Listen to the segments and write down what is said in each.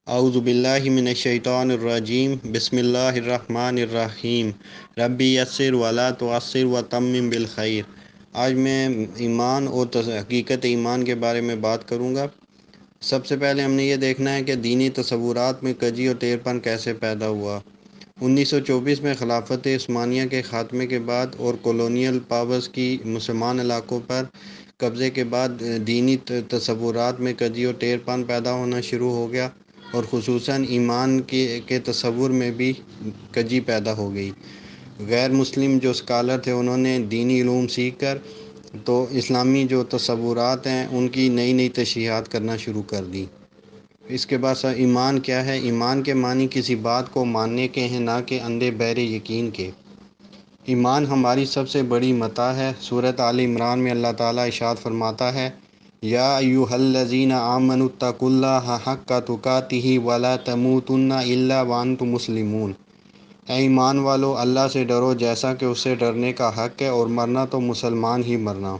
اعوذ باللہ من الشیطان الرجیم بسم اللہ الرحمن الرحیم ربی یسر ولا تعسر وتمم بالخیر۔ آج میں ایمان اور حقیقت ایمان کے بارے میں بات کروں گا۔ سب سے پہلے ہم نے یہ دیکھنا ہے کہ دینی تصورات میں کجی اور تیرپن کیسے پیدا ہوا۔ 1924 میں خلافت عثمانیہ کے خاتمے کے بعد اور کولونیل پاورز کی مسلمان علاقوں پر قبضے کے بعد دینی تصورات میں کجی اور تیرپن پیدا ہونا شروع ہو گیا، اور خصوصاً ایمان کے تصور میں بھی کجی پیدا ہو گئی۔ غیر مسلم جو اسکالر تھے انہوں نے دینی علوم سیکھ کر تو اسلامی جو تصورات ہیں ان کی نئی نئی تشریحات کرنا شروع کر دی۔ اس کے بعد ایمان کیا ہے؟ ایمان کے معنی کسی بات کو ماننے کے ہیں، نہ کہ اندھے بہرے یقین کے۔ ایمان ہماری سب سے بڑی متاع ہے۔ سورۃ آل عمران میں اللہ تعالیٰ ارشاد فرماتا ہے، یا ایھا الذین آمنوا اتقوا اللہ حق تقاتہ ولا تموتن الا وانتم مسلمون۔ اے ایمان والو، اللہ سے ڈرو جیسا کہ اس سے ڈرنے کا حق ہے، اور مرنا تو مسلمان ہی مرنا۔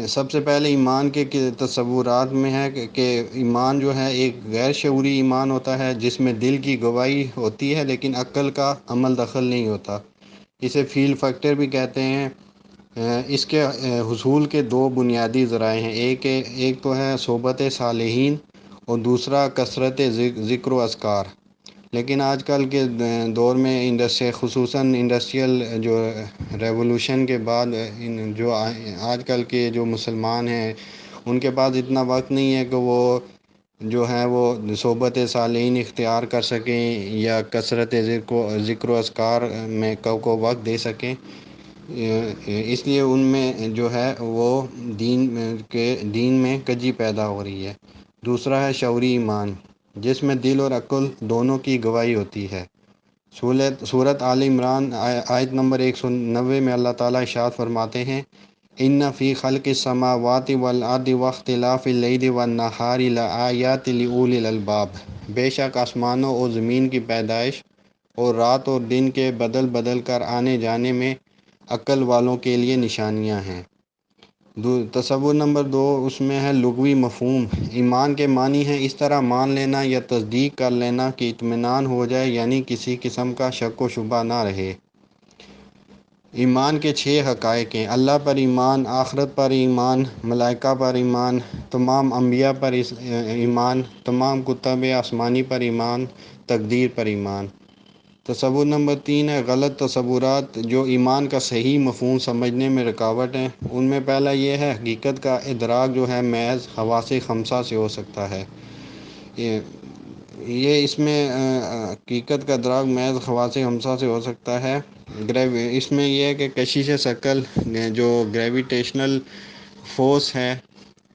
سب سے پہلے ایمان کے تصورات میں ہے کہ ایمان جو ہے ایک غیر شعوری ایمان ہوتا ہے، جس میں دل کی گواہی ہوتی ہے لیکن عقل کا عمل دخل نہیں ہوتا۔ اسے فیل فیکٹر بھی کہتے ہیں۔ اس کے حصول کے دو بنیادی ذرائع ہیں، ایک تو ہے صحبت صالحین اور دوسرا کثرت ذکر و اذکار۔ لیکن آج کل کے دور میں خصوصاً انڈسٹریل جو ریولوشن کے بعد جو آج کل کے جو مسلمان ہیں ان کے پاس اتنا وقت نہیں ہے کہ وہ جو ہے وہ صحبت صالحین اختیار کر سکیں یا کثرت ذکر و اذکار میں کو وقت دے سکیں۔ اس لیے ان میں جو ہے وہ دین میں کجی پیدا ہو رہی ہے۔ دوسرا ہے شعوری ایمان، جس میں دل اور عقل دونوں کی گواہی ہوتی ہے۔ سورۃ آل عمران آیت نمبر 190 میں اللہ تعالیٰ ارشاد فرماتے ہیں، ان فی خلق السماوات والارض واختلاف اللیل والنہار لآیات لأولی الالباب۔ بے شک آسمانوں اور زمین کی پیدائش اور رات اور دن کے بدل بدل کر آنے جانے میں عقل والوں کے لیے نشانیاں ہیں۔ تصور نمبر 2 اس میں ہے لغوی مفہوم۔ ایمان کے معنی ہے اس طرح مان لینا یا تصدیق کر لینا کہ اطمینان ہو جائے، یعنی کسی قسم کا شک و شبہ نہ رہے۔ ایمان کے 6 حقائق ہیں: اللہ پر ایمان، آخرت پر ایمان، ملائکہ پر ایمان، تمام انبیاء پر ایمان، تمام کتب آسمانی پر ایمان، تقدیر پر ایمان۔ تصور نمبر 3 ہے غلط تصورات جو ایمان کا صحیح مفہوم سمجھنے میں رکاوٹ ہیں۔ ان میں پہلا یہ ہے حقیقت کا ادراک جو ہے محض حواس خمسہ سے ہو سکتا ہے۔ اس میں حقیقت کا ادراک محض حواس خمسہ سے ہو سکتا ہے۔ اس میں یہ ہے کہ کشش ثقل جو گریویٹیشنل فورس ہے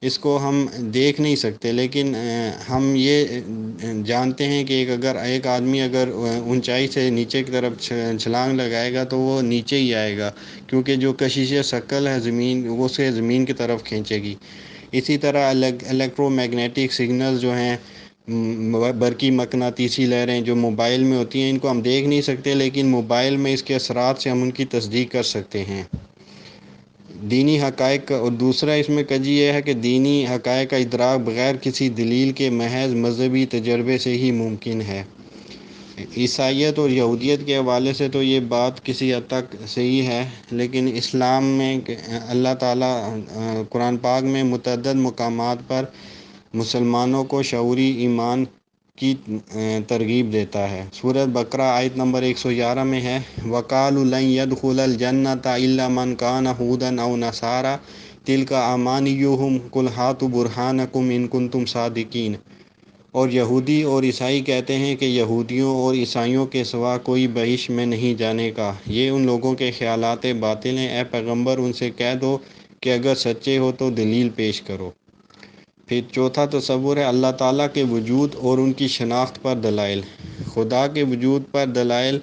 اس کو ہم دیکھ نہیں سکتے، لیکن ہم یہ جانتے ہیں کہ اگر ایک آدمی اگر اونچائی سے نیچے کی طرف چھلانگ لگائے گا تو وہ نیچے ہی آئے گا، کیونکہ جو کشش ثقل ہے زمین وہ اسے زمین کی طرف کھینچے گی۔ اسی طرح الیکٹرو میگنیٹک سگنل جو ہیں، برقی مقناطیسی لہریں جو موبائل میں ہوتی ہیں، ان کو ہم دیکھ نہیں سکتے، لیکن موبائل میں اس کے اثرات سے ہم ان کی تصدیق کر سکتے ہیں۔ دینی حقائق اور دوسرا اس میں کجی یہ ہے کہ دینی حقائق کا ادراک بغیر کسی دلیل کے محض مذہبی تجربے سے ہی ممکن ہے۔ عیسائیت اور یہودیت کے حوالے سے تو یہ بات کسی حد تک صحیح ہے، لیکن اسلام میں اللہ تعالیٰ قرآن پاک میں متعدد مقامات پر مسلمانوں کو شعوری ایمان کی ترغیب دیتا ہے۔ سورۃ بقرہ آیت نمبر 111 میں ہے، وَقَالُوا لَن يَدْخُلَ الْجَنَّةَ إِلَّا مَنْ كَانَ هُودًا أَوْ نَصَارَىٰ تِلْكَ أَمَانِيُّهُمْ قُلْ هَاتُوا بُرْهَانَكُمْ إِن كُنتُمْ صَادِقِينَ۔ اور یہودی اور عیسائی کہتے ہیں کہ یہودیوں اور عیسائیوں کے سوا کوئی بہشت میں نہیں جانے کا، یہ ان لوگوں کے خیالات باطل ہیں۔ اے پیغمبر ان سے کہہ دو کہ اگر سچے ہو تو دلیل پیش کرو۔ پھر چوتھا تصور ہے اللہ تعالیٰ کے وجود اور ان کی شناخت پر دلائل۔ خدا کے وجود پر دلائل،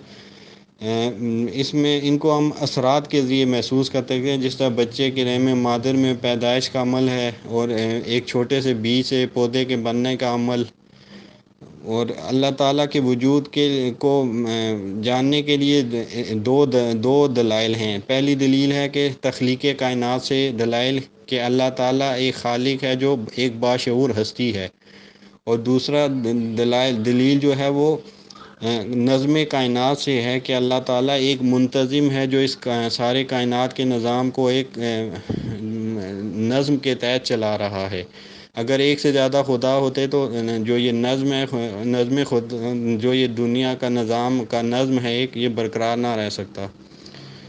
اس میں ان کو ہم اثرات کے ذریعے محسوس کرتے ہیں، جس طرح بچے کے رحم مادر میں پیدائش کا عمل ہے، اور ایک چھوٹے سے بیج سے پودے کے بننے کا عمل۔ اور اللہ تعالیٰ کے وجود کو جاننے کے لیے دو دلائل ہیں۔ پہلی دلیل ہے کہ تخلیق کائنات سے دلائل کہ اللہ تعالیٰ ایک خالق ہے جو ایک باشعور ہستی ہے، اور دوسرا دلیل جو ہے وہ نظم کائنات سے ہے کہ اللہ تعالیٰ ایک منتظم ہے جو اس سارے کائنات کے نظام کو ایک نظم کے تحت چلا رہا ہے۔ اگر ایک سے زیادہ خدا ہوتے تو جو یہ نظم ہے، نظم خود جو یہ دنیا کا نظام کا نظم ہے ایک، یہ برقرار نہ رہ سکتا۔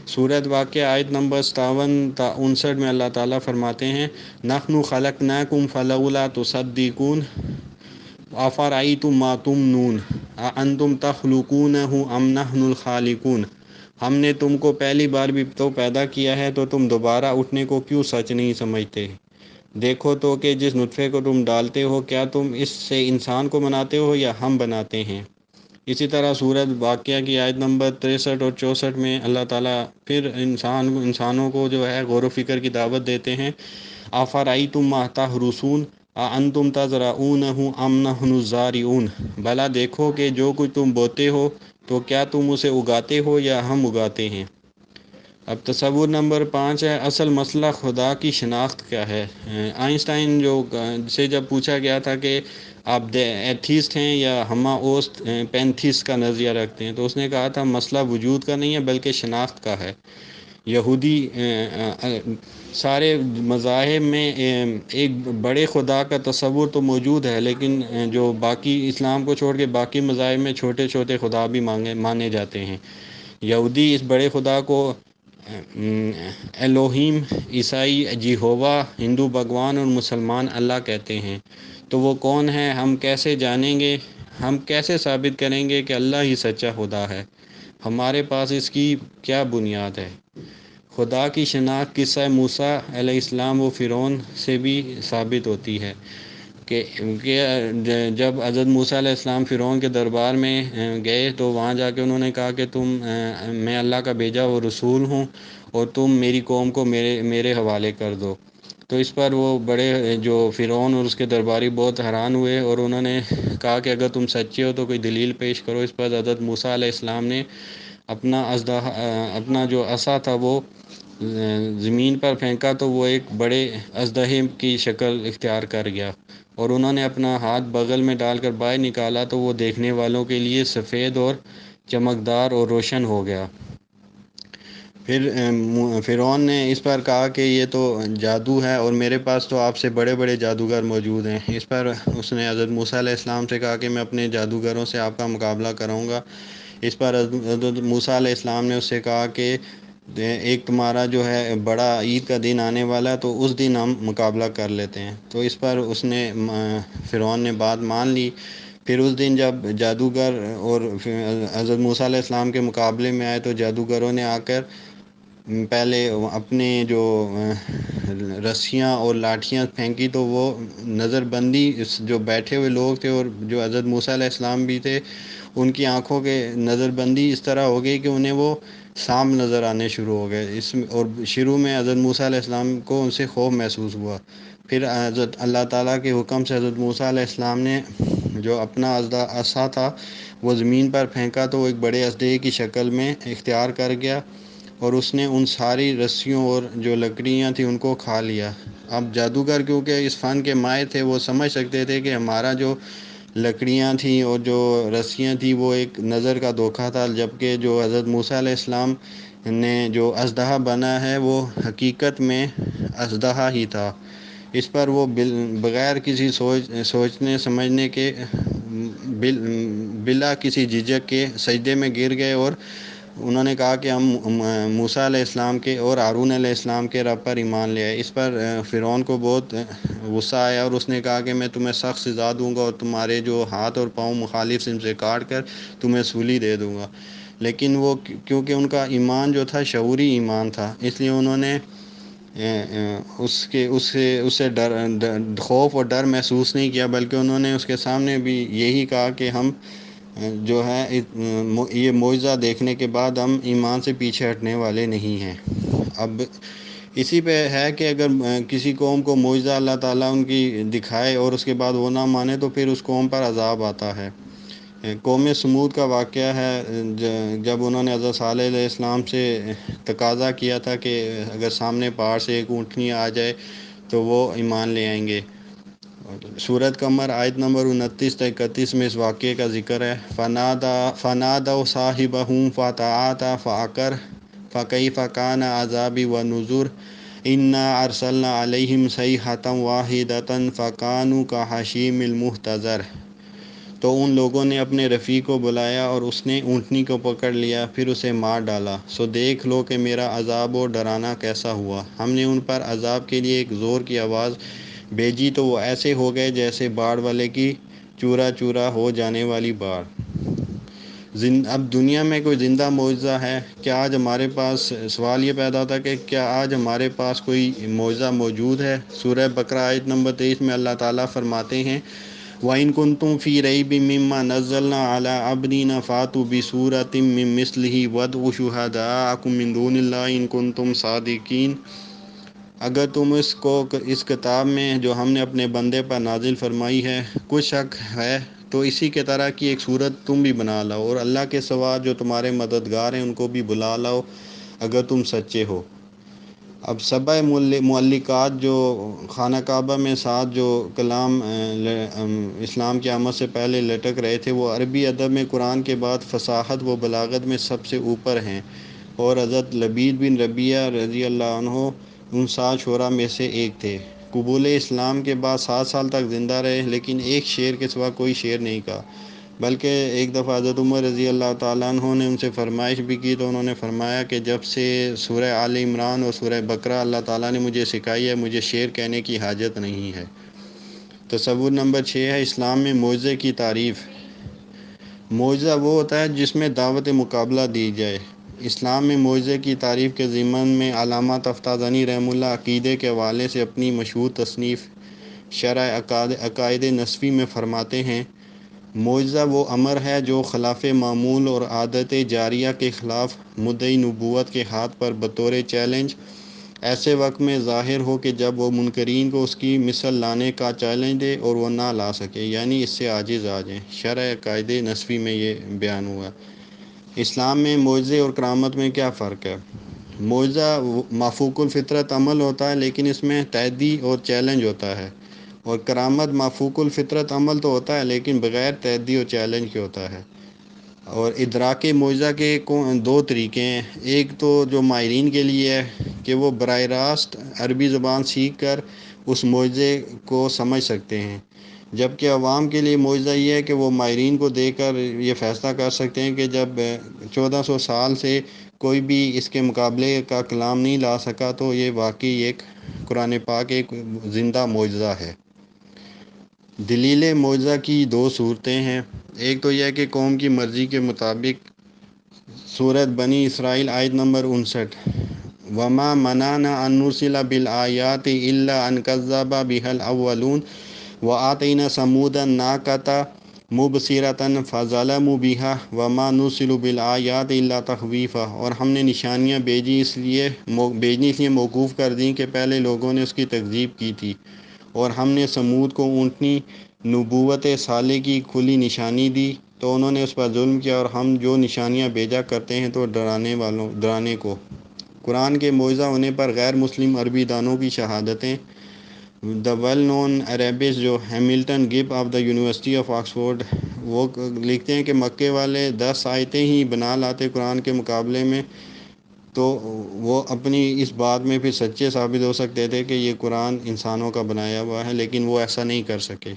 سورۃ واقعہ آیت نمبر 57 تا 59 میں اللہ تعالیٰ فرماتے ہیں نحن خلقناکم فلولا تصدقون افرأیتم ما تمنون اانتم تخلقونہ ام نحن الخالقون۔ ہم نے تم کو پہلی بار بھی تو پیدا کیا ہے، تو تم دوبارہ اٹھنے کو کیوں سچ نہیں سمجھتے؟ دیکھو تو کہ جس نطفے کو تم ڈالتے ہو، کیا تم اس سے انسان کو بناتے ہو یا ہم بناتے ہیں؟ اسی طرح سورۃ واقعہ کی آیت نمبر 63 اور 64 میں اللہ تعالیٰ پھر انسانوں کو جو ہے غور و فکر کی دعوت دیتے ہیں افرأیتم ما تحرثون اانتم تزرعونہ ام نحن الزارعون۔ بھلا دیکھو کہ جو کچھ تم بوتے ہو تو کیا تم اسے اگاتے ہو یا ہم اگاتے ہیں؟ اب تصور نمبر 5 ہے اصل مسئلہ خدا کی شناخت کیا ہے۔ آئنسٹائن سے جب پوچھا گیا تھا کہ آپ ایتھیسٹ ہیں یا ہما اوست پینتھیسٹ کا نظریہ رکھتے ہیں، تو اس نے کہا تھا مسئلہ وجود کا نہیں ہے بلکہ شناخت کا ہے۔ یہودی سارے مذاہب میں ایک بڑے خدا کا تصور تو موجود ہے، لیکن جو باقی اسلام کو چھوڑ کے باقی مذاہب میں چھوٹے چھوٹے خدا بھی مانے جاتے ہیں۔ یہودی اس بڑے خدا کو الوہیم، عیسائی یہوہ، ہندو بھگوان اور مسلمان اللہ کہتے ہیں۔ تو وہ کون ہے؟ ہم کیسے جانیں گے؟ ہم کیسے ثابت کریں گے کہ اللہ ہی سچا خدا ہے؟ ہمارے پاس اس کی کیا بنیاد ہے؟ خدا کی شناخت قصہ موسیٰ علیہ السلام و فرعون سے بھی ثابت ہوتی ہے کہ جب حضرت موسیٰ علیہ السلام فرعون کے دربار میں گئے تو وہاں جا کے انہوں نے کہا کہ میں اللہ کا بھیجا ہوا رسول ہوں اور تم میری قوم کو میرے حوالے کر دو۔ تو اس پر وہ بڑے جو فرعون اور اس کے درباری بہت حیران ہوئے اور انہوں نے کہا کہ اگر تم سچے ہو تو کوئی دلیل پیش کرو۔ اس پر حضرت موسیٰ علیہ السلام نے اپنا جو عصا تھا وہ زمین پر پھینکا تو وہ ایک بڑے اژدہے کی شکل اختیار کر گیا، اور انہوں نے اپنا ہاتھ بغل میں ڈال کر باہر نکالا تو وہ دیکھنے والوں کے لیے سفید اور چمکدار اور روشن ہو گیا۔ پھر فرعون نے اس پر کہا کہ یہ تو جادو ہے اور میرے پاس تو آپ سے بڑے بڑے جادوگر موجود ہیں۔ اس پر اس نے حضرت موسیٰ علیہ السلام سے کہا کہ میں اپنے جادوگروں سے آپ کا مقابلہ کروں گا۔ اس پر حضرت موسیٰ علیہ السلام نے اس سے کہا کہ ایک تمہارا جو ہے بڑا عید کا دن آنے والا ہے تو اس دن ہم مقابلہ کر لیتے ہیں۔ تو اس پر فرعون نے بات مان لی۔ پھر اس دن جب جادوگر اور حضرت موسیٰ علیہ السلام کے مقابلے میں آئے تو جادوگروں نے آ کر پہلے اپنے جو رسیاں اور لاٹھیاں پھینکی تو وہ نظر بندی جو بیٹھے ہوئے لوگ تھے اور جو حضرت موسیٰ علیہ السلام بھی تھے، ان کی آنکھوں کے نظر بندی اس طرح ہو گئی کہ انہیں وہ سانپ نظر آنے شروع ہو گئے۔ اور شروع میں حضرت موسیٰ علیہ السلام کو ان سے خوف محسوس ہوا۔ پھر حضرت اللہ تعالیٰ کے حکم سے حضرت موسیٰ علیہ السلام نے جو اپنا عصا تھا وہ زمین پر پھینکا تو وہ ایک بڑے اژدہے کی شکل میں اختیار کر گیا، اور اس نے ان ساری رسیوں اور جو لکڑیاں تھیں ان کو کھا لیا۔ اب جادوگر کیونکہ اس فن کے ماہر تھے، وہ سمجھ سکتے تھے کہ ہمارا جو لکڑیاں تھیں اور جو رسیاں تھیں وہ ایک نظر کا دھوکہ تھا، جبکہ جو حضرت موسیٰ علیہ السلام نے جو اژدہا بنا ہے وہ حقیقت میں اژدہا ہی تھا۔ اس پر وہ بغیر کسی سوچنے سمجھنے کے بلا کسی جھجک کے سجدے میں گر گئے، اور انہوں نے کہا کہ ہم موسیٰ علیہ السلام کے اور ہارون علیہ السلام کے رب پر ایمان لے آئے۔ اس پر فرعون کو بہت غصہ آیا اور اس نے کہا کہ میں تمہیں سخت سزا دوں گا اور تمہارے جو ہاتھ اور پاؤں مخالف سم سے کاٹ کر تمہیں سولی دے دوں گا۔ لیکن وہ کیونکہ ان کا ایمان جو تھا شعوری ایمان تھا، اس لیے انہوں نے اس سے خوف اور ڈر محسوس نہیں کیا، بلکہ انہوں نے اس کے سامنے بھی یہی کہا کہ ہم جو ہے یہ معجزہ دیکھنے کے بعد ہم ایمان سے پیچھے ہٹنے والے نہیں ہیں۔ اب اسی پہ ہے کہ اگر کسی قوم کو معجزہ اللہ تعالیٰ ان کی دکھائے اور اس کے بعد وہ نہ مانے تو پھر اس قوم پر عذاب آتا ہے۔ قوم سمود کا واقعہ ہے، جب انہوں نے حضرت صالح علیہ السلام سے تقاضا کیا تھا کہ اگر سامنے پہاڑ سے ایک اونٹنی آ جائے تو وہ ایمان لے آئیں گے، سورۃ قمر آیت نمبر 29 تا 31 میں اس واقعے کا ذکر ہے۔ فنادوا صاحبهم فتعاطى فعقر فكيف كان عذابي ونذر انا ارسلنا عليهم صيحة واحدة فكانوا كحشيم المحتضر۔ تو ان لوگوں نے اپنے رفیق کو بلایا اور اس نے اونٹنی کو پکڑ لیا، پھر اسے مار ڈالا۔ سو دیکھ لو کہ میرا عذاب و ڈرانا کیسا ہوا۔ ہم نے ان پر عذاب کے لیے ایک زور کی آواز بھیجی تو وہ ایسے ہو گئے جیسے باڑ والے کی چورا چورا ہو جانے والی باڑ۔ اب دنیا میں کوئی زندہ معجزہ ہے؟ کیا آج ہمارے پاس، سوال یہ پیدا ہوتا ہے کہ کیا آج ہمارے پاس کوئی معجزہ موجود ہے؟ سورہ بقرہ آیت نمبر 23 میں اللہ تعالیٰ فرماتے ہیں وَإِن كُنتُمْ فِي رَيْبٍ مِّمَّا نَزَّلْنَا عَلَىٰ عَبْدِنَا فَأْتُوا بِسُورَةٍ مِّن مِّثْلِهِ وَادْعُوا شُهَدَاءَكُم مِّن دُونِ اللَّهِ إِن كُنتُمْ صَادِقِينَ۔ اگر تم اس کتاب میں جو ہم نے اپنے بندے پر نازل فرمائی ہے کچھ شک ہے تو اسی کے طرح کی ایک صورت تم بھی بنا لاؤ، اور اللہ کے سوا جو تمہارے مددگار ہیں ان کو بھی بلا لاؤ اگر تم سچے ہو۔ اب سبع معلقات جو خانہ کعبہ میں 7 جو کلام اسلام کی آمد سے پہلے لٹک رہے تھے، وہ عربی ادب میں قرآن کے بعد فصاحت و بلاغت میں سب سے اوپر ہیں، اور حضرت لبید بن ربیعہ رضی اللہ عنہ ان 7 شعراء میں سے ایک تھے۔ قبول اسلام کے بعد 7 سال تک زندہ رہے، لیکن ایک شعر کے سوا کوئی شعر نہیں کہا، بلکہ ایک دفعہ حضرت عمر رضی اللہ تعالیٰ عنہ نے ان سے فرمائش بھی کی تو انہوں نے فرمایا کہ جب سے سورہ آل عمران اور سورہ بقرہ اللہ تعالیٰ نے مجھے سکھائی ہے، مجھے شعر کہنے کی حاجت نہیں ہے۔ تصور نمبر 6 ہے اسلام میں معجزے کی تعریف۔ معجزہ وہ ہوتا ہے جس میں دعوت مقابلہ دی جائے۔ اسلام میں معجزے کی تعریف کے ضمن میں علامہ تفتازنی رحمہ اللہ عقیدے کے حوالے سے اپنی مشہور تصنیف شرح عقائد نسفی میں فرماتے ہیں معجزہ وہ امر ہے جو خلاف معمول اور عادت جاریہ کے خلاف مدعی نبوت کے ہاتھ پر بطور چیلنج ایسے وقت میں ظاہر ہو کہ جب وہ منکرین کو اس کی مثل لانے کا چیلنج دے اور وہ نہ لا سکے، یعنی اس سے عاجز آ جائیں۔ شرح عقائد نسفی میں یہ بیان ہوا۔ اسلام میں معجزے اور کرامت میں کیا فرق ہے؟ معجزہ مافوق الفطرت عمل ہوتا ہے لیکن اس میں تحدی اور چیلنج ہوتا ہے، اور کرامت مافوق الفطرت عمل تو ہوتا ہے لیکن بغیر تحدی اور چیلنج کے ہوتا ہے۔ اور ادراک معجزہ کے 2 طریقے ہیں۔ ایک تو جو ماہرین کے لیے ہے کہ وہ براہ راست عربی زبان سیکھ کر اس معجزے کو سمجھ سکتے ہیں، جبکہ عوام کے لیے معجزہ یہ ہے کہ وہ ماہرین کو دیکھ کر یہ فیصلہ کر سکتے ہیں کہ جب 1400 سال سے کوئی بھی اس کے مقابلے کا کلام نہیں لا سکا تو یہ واقعی ایک قرآن پاک ایک زندہ معجزہ ہے۔ دلیل معجزہ کی 2 صورتیں ہیں۔ ایک تو یہ ہے کہ قوم کی مرضی کے مطابق، سورۃ بنی اسرائیل آیت نمبر 59 وَمَا مَنَعَنَا أَن نُرْسِلَ بِالْآيَاتِ إِلَّا أَن كَذَّبَ بِهَا الْأَوَّلُونَ وَآتَيْنَا ثَمُودَ النَّاقَةَ مُبْصِرَةً فَظَلَمُوا بِهَا وَمَا نُرْسِلُ بِالْآيَاتِ إِلَّا تَخْوِيفًا، اور ہم نے نشانیاں بھیجنی اس لیے موقوف کر دیں کہ پہلے لوگوں نے اس کی تکذیب کی تھی، اور ہم نے سمود کو اونٹنی نبوت صالح کی کھلی نشانی دی تو انہوں نے اس پر ظلم کیا، اور ہم جو نشانیاں بھیجا کرتے ہیں تو ڈرانے کو۔ قرآن کے معجزہ ہونے پر غیر مسلم عربی دانوں کی شہادتیں۔ دا ویل نون عربسٹ جو Hamilton گب of the university of Oxford, وہ لکھتے ہیں کہ مکے والے 10 آیتیں ہی بنا لاتے قرآن کے مقابلے میں تو وہ اپنی اس بات میں پھر سچے ثابت ہو سکتے تھے کہ یہ قرآن انسانوں کا بنایا ہوا ہے، لیکن وہ ایسا نہیں کر سکے۔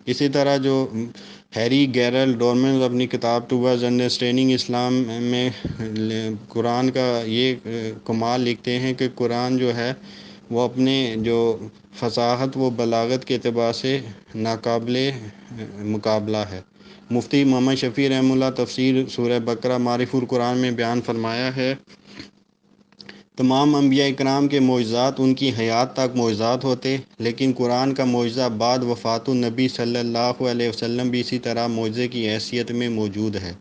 اسی طرح جو ہیری گیرل ڈورمن اپنی کتاب ٹوورڈز انڈرسٹینڈنگ اسلام میں قرآن کا یہ کمال لکھتے ہیں کہ قرآن جو ہے وہ اپنے جو فصاحت و بلاغت کے اعتبار سے ناقابل مقابلہ ہے۔ مفتی محمد شفیع رحمہ اللہ تفسیر سورہ بقرہ معارف القرآن میں بیان فرمایا ہے تمام انبیاء اکرام کے معجزات ان کی حیات تک معجزات ہوتے، لیکن قرآن کا معجزہ بعد وفات النبی صلی اللہ علیہ وسلم بھی اسی طرح معجزے کی حیثیت میں موجود ہے۔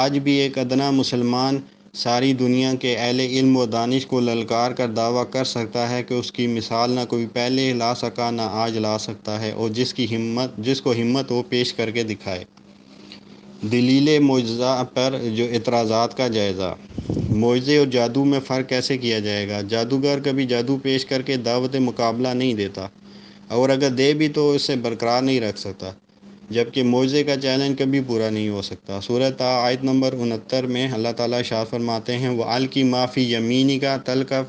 آج بھی ایک ادنا مسلمان ساری دنیا کے اہل علم و دانش کو للکار کر دعویٰ کر سکتا ہے کہ اس کی مثال نہ کوئی پہلے لا سکا نہ آج لا سکتا ہے، اور جس کو ہمت ہو پیش کر کے دکھائے۔ دلیل معجزہ پر جو اعتراضات کا جائزہ۔ معجزے اور جادو میں فرق کیسے کیا جائے گا؟ جادوگر کبھی جادو پیش کر کے دعوت مقابلہ نہیں دیتا۔ اور اگر دے بھی تو اسے برقرار نہیں رکھ سکتا، جبکہ معجزے کا چیلنج کبھی پورا نہیں ہو سکتا۔ سورہ طٰ آیت نمبر 69 میں اللہ تعالیٰ ارشاد فرماتے ہیں وَأَلْقِ مَا فِي يَمِينِكَ تَلْقَفْ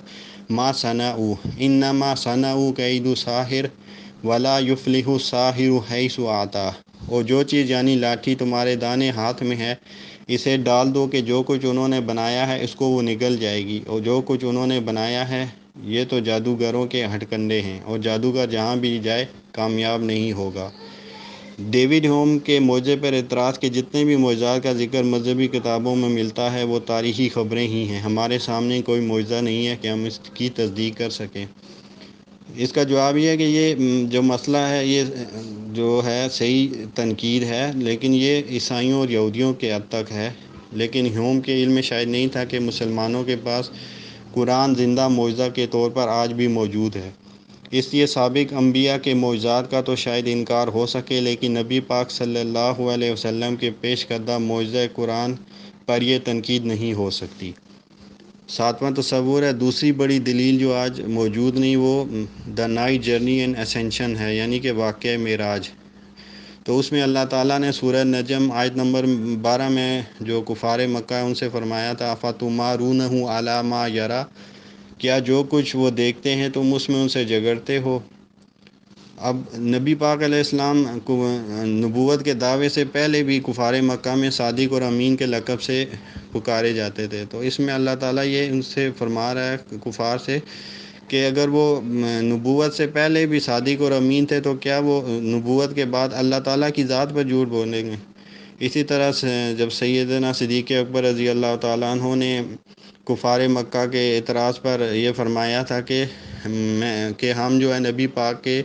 مَا صَنَعُوا إِنَّمَا صَنَعُوا كَيْدُ سَاحِرٍ وَلَا يُفْلِحُ السَّاحِرُ حَيْثُ أَتَىٰ۔ اور جو چیز یعنی لاٹھی تمہارے دانے ہاتھ میں ہے اسے ڈال دو کہ جو کچھ انہوں نے بنایا ہے اس کو وہ نگل جائے گی، اور جو کچھ انہوں نے بنایا ہے یہ تو جادوگروں کے ہتھ کنڈے ہیں، اور جادوگر جہاں بھی جائے کامیاب نہیں ہوگا۔ ڈیوڈ ہوم کے معجزے پر اعتراض کے جتنے بھی معجزات کا ذکر مذہبی کتابوں میں ملتا ہے وہ تاریخی خبریں ہی ہیں، ہمارے سامنے کوئی معجزہ نہیں ہے کہ ہم اس کی تصدیق کر سکیں۔ اس کا جواب یہ ہے کہ یہ جو مسئلہ ہے یہ جو ہے صحیح تنقید ہے، لیکن یہ عیسائیوں اور یہودیوں کے حد تک ہے، لیکن ہیوم کے علم میں شاید نہیں تھا کہ مسلمانوں کے پاس قرآن زندہ معجزہ کے طور پر آج بھی موجود ہے۔ اس لیے سابق انبیاء کے معجزات کا تو شاید انکار ہو سکے، لیکن نبی پاک صلی اللہ علیہ وسلم کے پیش کردہ معجزہ قرآن پر یہ تنقید نہیں ہو سکتی۔ ساتواں تصور ہے دوسری بڑی دلیل جو آج موجود نہیں، وہ the night journey and ascension ہے، یعنی کہ واقعہ معراج۔ تو اس میں اللہ تعالیٰ نے سورہ نجم آیت نمبر 12 میں جو کفار مکہ ان سے فرمایا تھا اَفَتُمَارُونَهُ عَلَىٰ مَا يَرَىٰ، کیا جو کچھ وہ دیکھتے ہیں تم اس میں ان سے جھگڑتے ہو؟ اب نبی پاک علیہ السلام کو نبوت کے دعوے سے پہلے بھی کفار مکہ میں صادق اور امین کے لقب سے پکارے جاتے تھے، تو اس میں اللہ تعالیٰ یہ ان سے فرما رہا ہے کفار سے کہ اگر وہ نبوت سے پہلے بھی صادق اور امین تھے تو کیا وہ نبوت کے بعد اللہ تعالیٰ کی ذات پر جھوٹ بولیں گے؟ اسی طرح سے جب سیدنا صدیق اکبر رضی اللہ تعالیٰ عنہ نے کفار مکہ کے اعتراض پر یہ فرمایا تھا کہ ہم جو ہے نبی پاک کے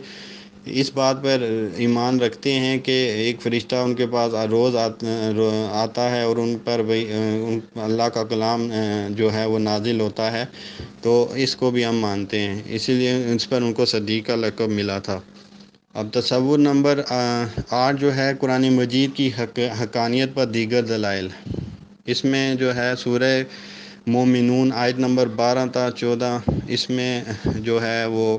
اس بات پر ایمان رکھتے ہیں کہ ایک فرشتہ ان کے پاس روز آتا ہے اور ان پر اللہ کا کلام جو ہے وہ نازل ہوتا ہے، تو اس کو بھی ہم مانتے ہیں، اسی لیے اس پر ان کو صدیق کا لقب ملا تھا۔ اب تصور نمبر 8 جو ہے قرآن مجید کی حقانیت پر دیگر دلائل۔ اس میں جو ہے سورہ مومنون آیت نمبر 12 تا 14، اس میں جو ہے وہ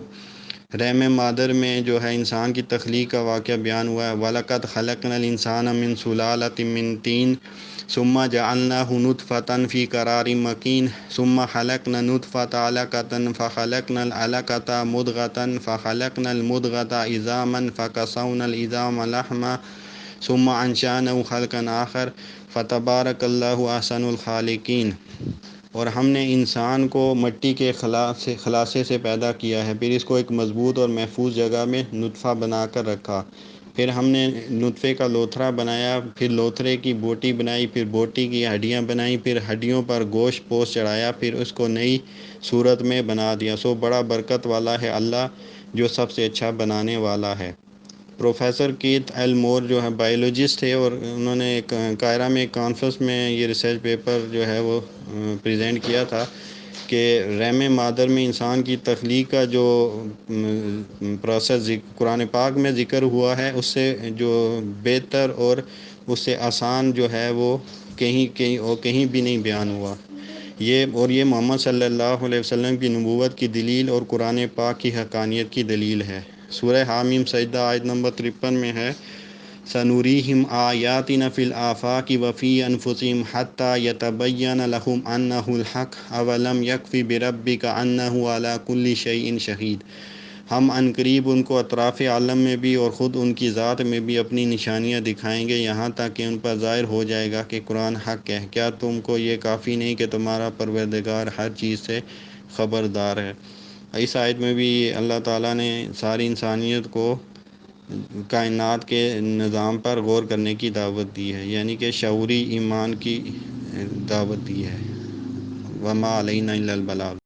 رحم مادر میں جو ہے انسان کی تخلیق کا واقعہ بیان ہوا ہے وَلَقَدْ خَلَقْنَا الْإِنسَانَ مِنْ سُلَالَةٍ مِنْ طِينٍ ثُمَّ جَعَلْنَاهُ نُطْفَةً فِي قَرَارٍ مَكِينٍ ثُمَّ خَلَقْنَا النُّطْفَةَ عَلَقَةً فَخَلَقْنَا الْعَلَقَةَ مُضْغَةً فَخَلَقْنَا الْمُضْغَةَ عِظَامًا فَكَسَوْنَا الْعِظَامَ لَحْمًا ثُمَّ أَنشَأْنَاهُ خَلْقًا آخَرَ فَتَبَارَكَ اللَّهُ أَحْسَنُ الْخَالِقِينَ۔ اور ہم نے انسان کو مٹی کے خلاصے سے پیدا کیا ہے، پھر اس کو ایک مضبوط اور محفوظ جگہ میں نطفہ بنا کر رکھا، پھر ہم نے نطفے کا لوتھڑا بنایا، پھر لوتھڑے کی بوٹی بنائی، پھر بوٹی کی ہڈیاں بنائیں، پھر ہڈیوں پر گوشت پوست چڑھایا، پھر اس کو نئی صورت میں بنا دیا۔ سو بڑا برکت والا ہے اللہ جو سب سے اچھا بنانے والا ہے۔ پروفیسر کیتھ ایل مور جو ہے بائیولوجسٹ تھے، اور انہوں نے قاہرہ میں ایک کانفرنس میں یہ ریسرچ پیپر جو ہے وہ پریزنٹ کیا تھا کہ رحم مادر میں انسان کی تخلیق کا جو پروسیس قرآن پاک میں ذکر ہوا ہے اس سے جو بہتر اور اس سے آسان جو ہے وہ کہیں بھی نہیں بیان ہوا۔ یہ محمد صلی اللہ علیہ وسلم کی نبوت کی دلیل اور قرآن پاک کی حقانیت کی دلیل ہے۔ سورہ حامیم سجدہ آیت نمبر 53 میں ہے سَنُرِيهِمْ آيَاتِنَا فِي الْآفَاقِ وَفِي أَنفُسِهِمْ حَتَّى يَتَبَيَّنَ لَهُمْ أَنَّهُ الْحَقُّ أَوَلَمْ يَكْفِ بِرَبِّكَ أَنَّهُ عَلَى كُلِّ شَيْءٍ شَهِيدٌ۔ ہم عنقریب ان کو اطراف عالم میں بھی اور خود ان کی ذات میں بھی اپنی نشانیاں دکھائیں گے، یہاں تک کہ ان پر ظاہر ہو جائے گا کہ قرآن حق ہے۔ کیا تم کو یہ کافی نہیں کہ تمہارا پروردگار ہر چیز سے خبردار ہے؟ اس آیت میں بھی اللہ تعالیٰ نے ساری انسانیت کو کائنات کے نظام پر غور کرنے کی دعوت دی ہے، یعنی کہ شعوری ایمان کی دعوت دی ہے۔ وما علینا الا البلاغ۔